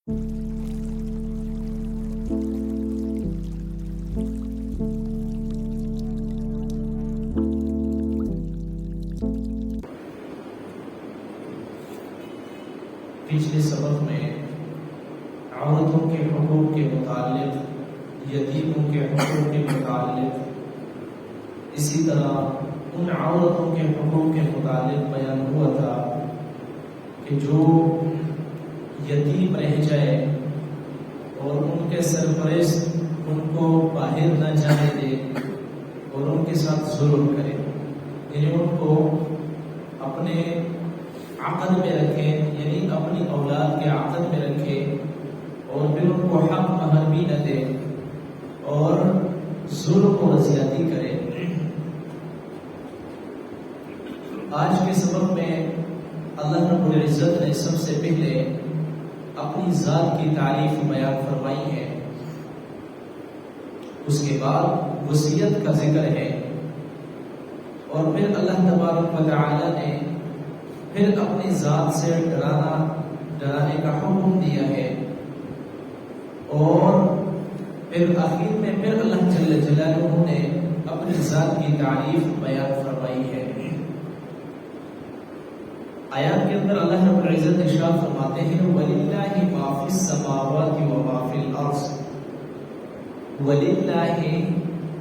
پچھلے سبق میں عورتوں کے حقوق کے متعلق، یتیموں کے حقوق کے متعلق، اسی طرح ان عورتوں کے حقوق کے متعلق بیان ہوا تھا کہ جو یتیم رہ جائے اور ان کے سرپرست ان کو باہر نہ جانے دے اور ان کے ساتھ ظلم کرے، یعنی ان کو اپنے عقد میں رکھے، یعنی اپنی اولاد کے عقد میں رکھے اور پھر ان کو حق مہر بھی نہ دے اور ظلم اور زیادتی کرے۔ آج کے سبق میں اللہ رب العزت نے سب سے پہلے اپنی ذات کی تعریف بیان فرمائی ہے، اس کے بعد وصیت کا ذکر ہے، اور پھر اللہ تبارک و تعالی نے پھر اپنی ذات سے ڈرانے کا حکم دیا ہے، اور پھر آخر میں پھر اللہ جل جلالہ نے اپنی ذات کی تعریف بیان فرمائی ہے۔ آیات کے اندر اللہ رب العزت ارشاد فرماتے ہیں وَلِلَّهِ مَا فِي السَّمَاوَاتِ وَمَا فِي الْأَرْضِ، وَلِلَّهِ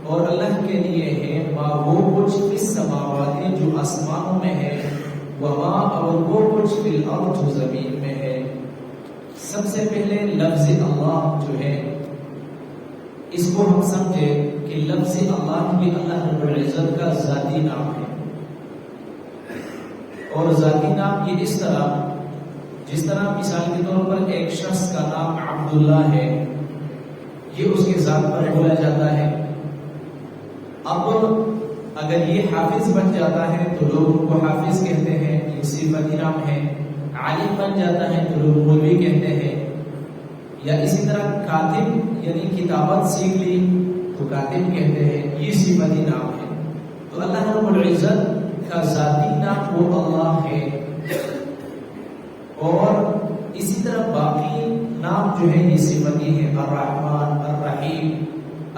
اور اللہ کے لیے ہے، ما وہ کچھ فی السماوات جو آسمانوں میں ہے، وما اور وہ کچھ فی الارض جو زمین میں ہے۔ سب سے پہلے لفظ اللہ جو ہے اس کو ہم سمجھے کہ لفظ اللہ بھی اللہ رب العزت کا ذاتی نام ہے، اور ذاتی نام یہ اس طرح جس طرح مثال کے طور پر ایک شخص کا نام عبداللہ ہے، یہ اس کے ذات پر بولا جاتا ہے۔ اب اگر یہ حافظ بن جاتا ہے تو لوگ ان کو حافظ کہتے ہیں، یہ صفتی نام ہے۔ عالم بن جاتا ہے تو لوگ مولوی کہتے ہیں، یا اسی طرح کاتب یعنی کتابت سیکھ لی تو کاتب کہتے ہیں، یہ صفتی نام ہے۔ تو اللہ رب العزت کا ذاتی نام وہ اللہ ہے، اور اسی طرح باقی نام جو ہے یہ صفتی ہے، الرحمن، الرحیم،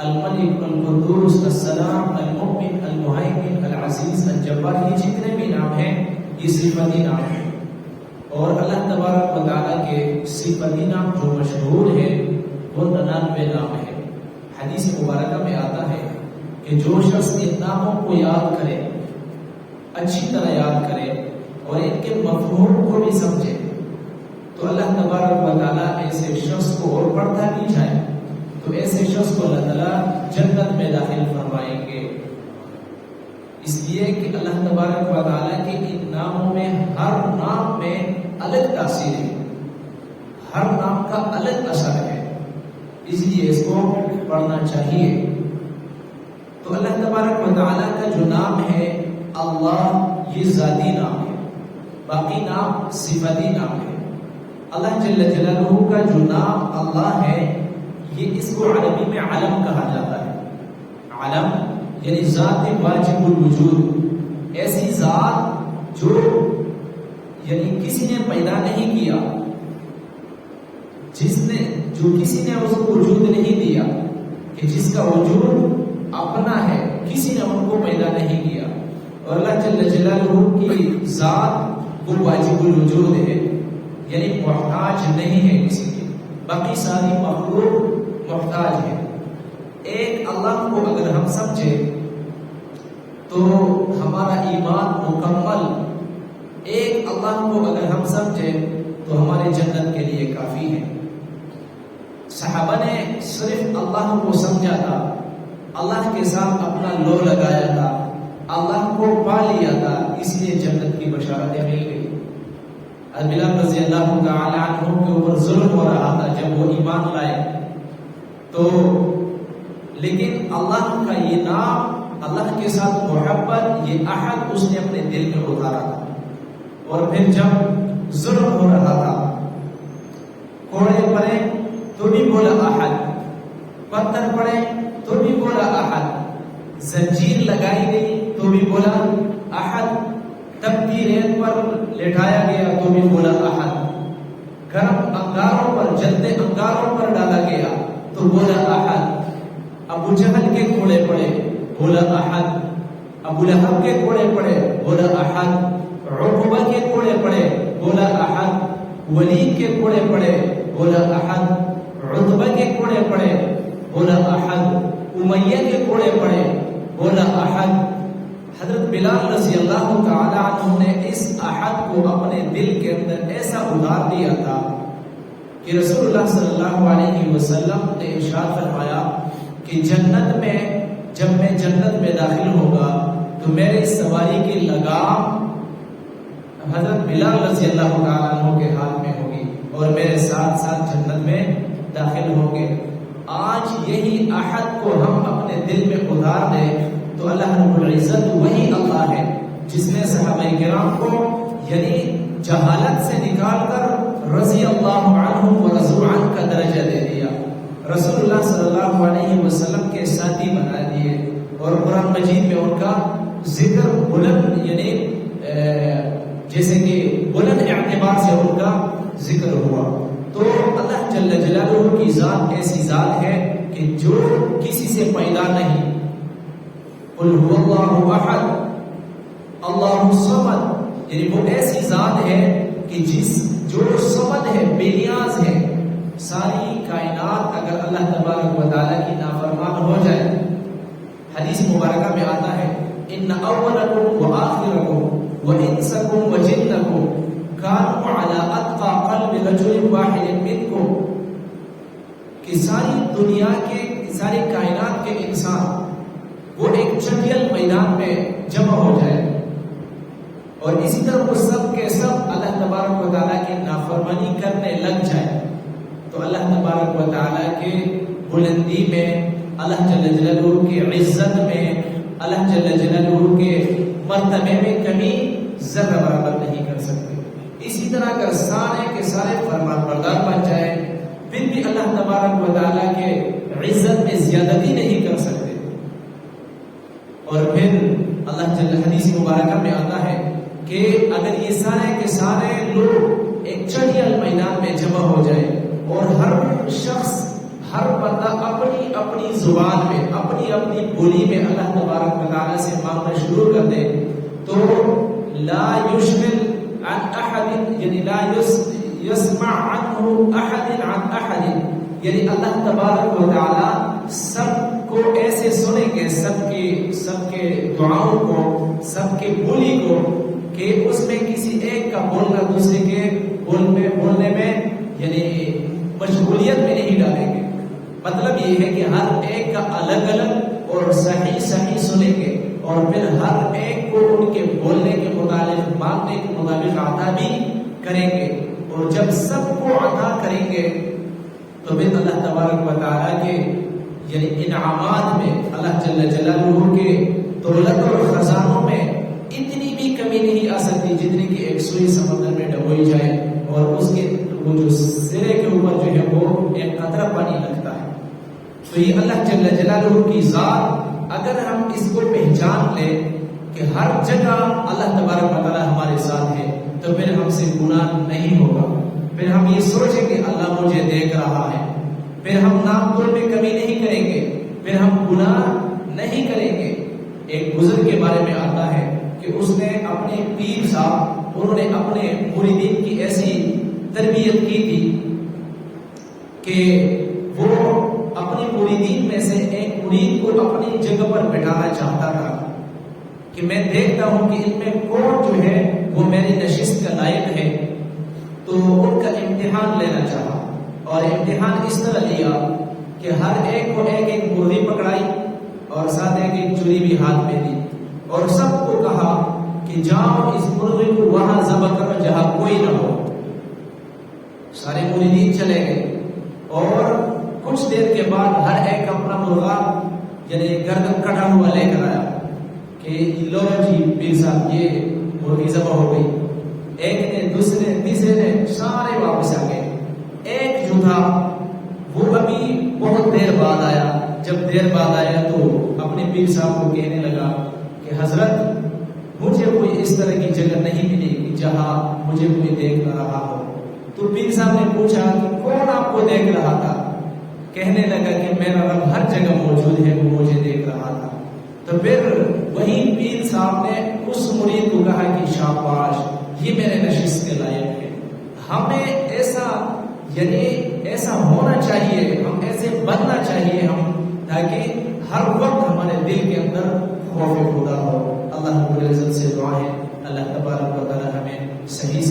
الملک، القدوس، السلام، المؤمن، المہیمن، العزیز، الجبار، یہ جتنے بھی نام ہیں یہ صفتی نام ہیں۔ اور اللہ تبارک و تعالیٰ کے صفتی نام جو مشہور ہے وہ 99 نام ہے۔ حدیث مبارکہ میں آتا ہے کہ جو شخص ان ناموں کو یاد کرے، اچھی طرح یاد کرے اور ان کے مفہوم کو بھی سمجھے، تو اللہ تبارک و تعالیٰ ایسے شخص کو، اور پڑھتا بھی جائے تو ایسے شخص کو اللہ تعالیٰ جنت میں داخل فرمائیں گے۔ اس لیے کہ اللہ تبارک و تعالیٰ کے ان ناموں میں ہر نام میں الگ تاثیر ہے، ہر نام کا الگ اثر ہے، اس لیے اس کو پڑھنا چاہیے۔ تو اللہ تبارک و تعالیٰ کا جو نام ہے اللہ، یہ ذاتی نام ہے، باقی نام صفتی نام ہے۔ اللہ جل جلالہ کا جو نام اللہ ہے، یہ اس کو عربی میں علم کہا جاتا ہے۔ علم یعنی ذات واجب الوجود، ایسی ذات جو یعنی کسی نے پیدا نہیں کیا، جو کسی نے اس کو وجود نہیں دیا، کہ جس کا وجود اپنا ہے، کسی نے ان کو پیدا نہیں کیا۔ اور اللہ جل جلالہ کی ذات وہ واجب الوجود ہے، یعنی محتاج نہیں ہے کسی کی، باقی ساری مخلوق محتاج ہے۔ ایک اللہ کو اگر ہم سمجھے تو ہمارا ایمان مکمل، ایک اللہ کو اگر ہم سمجھے تو ہمارے جنت کے لیے کافی ہے۔ صحابہ نے صرف اللہ کو سمجھا تھا، اللہ کے ساتھ اپنا لو لگایا تھا، اللہ کو پا لیا تھا، اس لیے جنت کی بشارتیں مل گئی۔ بلال رضی اللہ تعالی عنہ کے اوپر ظلم ہو رہا تھا جب وہ ایمان لائے، تو لیکن اللہ کا یہ نام، اللہ کے ساتھ محبت، یہ احد اس نے اپنے دل میں اتارا تھا۔ اور پھر جب ظلم ہو رہا تھا، کوڑے پڑے تو بھی بولا احد، پتھر پڑے تو بھی بولا احد، زنجیر لگائی گئی تو بھی بولا احد، تپتی ریت پر لٹایا گیا تو بھی بولا احد، گرم انگاروں پر، جلتے انگاروں پر ڈالا گیا تو بولا احد۔ ابو جہل کے کوڑے پڑے، بولا احد۔ ابو لہب کے کوڑے پڑے، بولا احد۔ عقبہ کے کوڑے پڑے، بولا احد۔ ولید کے کوڑے پڑے، بولا احد۔ عتبہ کے کوڑے پڑے، بولا احد۔ امیہ کے کوڑے پڑے، بولا احد۔ حضرت بلال رضی اللہ تعالی عنہ نے اس احد کو اپنے دل کے اندر ایسا اتار دیا تھا کہ رسول اللہ صلی اللہ علیہ وسلم نے ارشاد فرمایا کہ جنت میں جب میں جنت میں داخل ہوگا تو میرے سواری کی لگام حضرت بلال رضی اللہ تعالی عنہ کے ہاتھ میں ہوگی اور میرے ساتھ ساتھ جنت میں داخل ہوں گے۔ آج یہی احد کو ہم اپنے دل میں اتار دیں تو اللہ رب العزت وہی اللہ ہے جس نے صحابہ کرام کو یعنی جہالت سے نکال کر رضی اللہ عنہ و رضوا عنہ کا درجہ دے دیا، رسول اللہ صلی اللہ علیہ وسلم کے ساتھی بنا دیے، اور قرآن مجید میں ان کا ذکر بلند یعنی جیسے کہ بلند اعتبار سے ان کا ذکر ہوا۔ تو اللہ جل جلالہ کی ذات ایسی ذات ہے کہ جو کسی سے پیدا نہیں۔ قل هو اللہ احد اللہ الصمد، یعنی وہ ایسی ذات ہے کہ جو صمد ہے، بے نیاز ہے۔ ساری کائنات اگر اللہ تبارک و تعالی کی نافرمان ہو جائے، حدیث مبارکہ میں آتا ہے ان اولکم و آخرکم و انسکم و جنکم کانوا علی اتقى قلب رجل واحد منکم، کہ ساری دنیا کے ساری کائنات کے انسان وہ ایک چٹیل میدان میں جمع ہو جائے اور اسی طرح وہ سب کے سب اللہ تبارک و تعالیٰ کی نافرمانی کرنے لگ جائے تو اللہ تبارک و تعالیٰ کے بلندی میں، اللہ جل جلالہ کی عزت میں، اللہ جل جلالہ کے مرتبے میں کمی ذرہ برابر نہیں کر سکتے۔ اسی طرح اگر سارے کے سارے فرمان بردار بن جائے پھر بھی اللہ تبارک و تعالیٰ کے عزت میں زیادتی نہیں کر سکتے۔ اور پھر اللہ جل حدیث مبارکہ میں آتا ہے کہ اگر یہ سارے کے سارے لوگ ایک چٹیل میدان میں جمع ہو جائے اور ہر شخص ہر بندہ اپنی اپنی زبان میں اپنی اپنی بولی میں اللہ تبارک و تعالیٰ سے مانگنا شروع کر دے تو لا یشغل عن احد، یعنی لا یسمع عنہ احد عن احد، یعنی اللہ تبارک و تعالیٰ سب کو ایسے سنیں گے، سب کے دعاؤں کو، سب کے بولی کو، کہ اس میں کسی ایک کا بولنا دوسرے کے بولنے میں یعنی مشغولیت میں نہیں ڈالیں گے۔ مطلب یہ ہے کہ ہر ایک کا الگ الگ اور صحیح سنیں گے اور پھر ہر ایک کو ان کے بولنے کے مطابق، مانگنے کے مطابق عطا بھی کریں گے، اور جب سب کو عطا کریں گے تو پھر اللہ تبارک و تعالیٰ کے یعنی انعامات میں، اللہ جل جلالہ کے دولت اور خزانوں میں اتنی بھی کمی نہیں آ سکتی جتنی کہ ایک سوئی سمندر میں ڈبوئی جائے اور اس کے وہ جو سرے کے اوپر جو ہے وہ ایک قطرہ پانی لگتا ہے۔ تو یہ اللہ جل جلالہ کی ذات اگر ہم اس کو پہچان لیں کہ ہر جگہ اللہ تبارک و تعالیٰ ہمارے ساتھ ہے تو پھر ہم سے گناہ نہیں ہوگا، پھر ہم یہ سوچیں کہ اللہ مجھے دیکھ رہا ہے، پھر ہم نام تول میں کمی نہیں کریں گے، پھر ہم گناہ نہیں کریں گے۔ ایک بزرگ کے بارے میں آتا ہے کہ اس نے اپنے پیر صاحب، انہوں نے اپنے مریدین کی ایسی تربیت کی تھی کہ وہ اپنے مریدین میں سے ایک مرید کو اپنی جگہ پر بٹھانا چاہتا تھا کہ میں دیکھتا ہوں کہ ان میں کون جو ہے وہ میری نشست کا لائق ہے، تو ان کا امتحان لینا چاہا اور امتحان اس طرح لیا کہ ہر ایک کو ایک ایک مرغی پکڑائی اور ساتھ ایک ایک چوری بھی ہاتھ میں دی اور سب کو کہا کہ جاؤ اس مرغی کو وہاں ذبح کرو جہاں کوئی نہ ہو۔ سارے مریدین چلے گئے اور کچھ دیر کے بعد ہر ایک اپنا مرغا یعنی گردن کٹا ہوا لے کر آیا کہ لو جی پیر صاحب یہ مرغی ذبح ہو گئی۔ ایک نے، دوسرے، تیسرے نے، سارے واپس آ گئے۔ ایک جو تھا وہ ابھی بہت دیر بعد آیا، جب دیر بعد آیا تو اپنے پیر صاحب کو کہنے لگا کہ حضرت مجھے کوئی اس طرح کی جگہ نہیں ملی کہ جہاں مجھے کوئی دیکھ نہ رہا ہو، تو تو پیر صاحب نے پوچھا کہ کون آپ کو دیکھ رہا تھا؟ کہنے لگا کہ میرا رب ہر جگہ موجود ہے، وہ مجھے دیکھ رہا تھا۔ تو پھر وہی پیر صاحب نے اس مرید کو کہا کہ شاباش، یہ میرے نشست کے لائق ہے۔ ہمیں ایسا ایسا ہونا چاہیے، ہم ایسے بننا چاہیے ہم، تاکہ ہر وقت ہمارے دل کے اندر خوف خدا ہو۔ اللہ رب العزت سے دعا ہے اللہ تبارک و تعالی ہمیں صحیح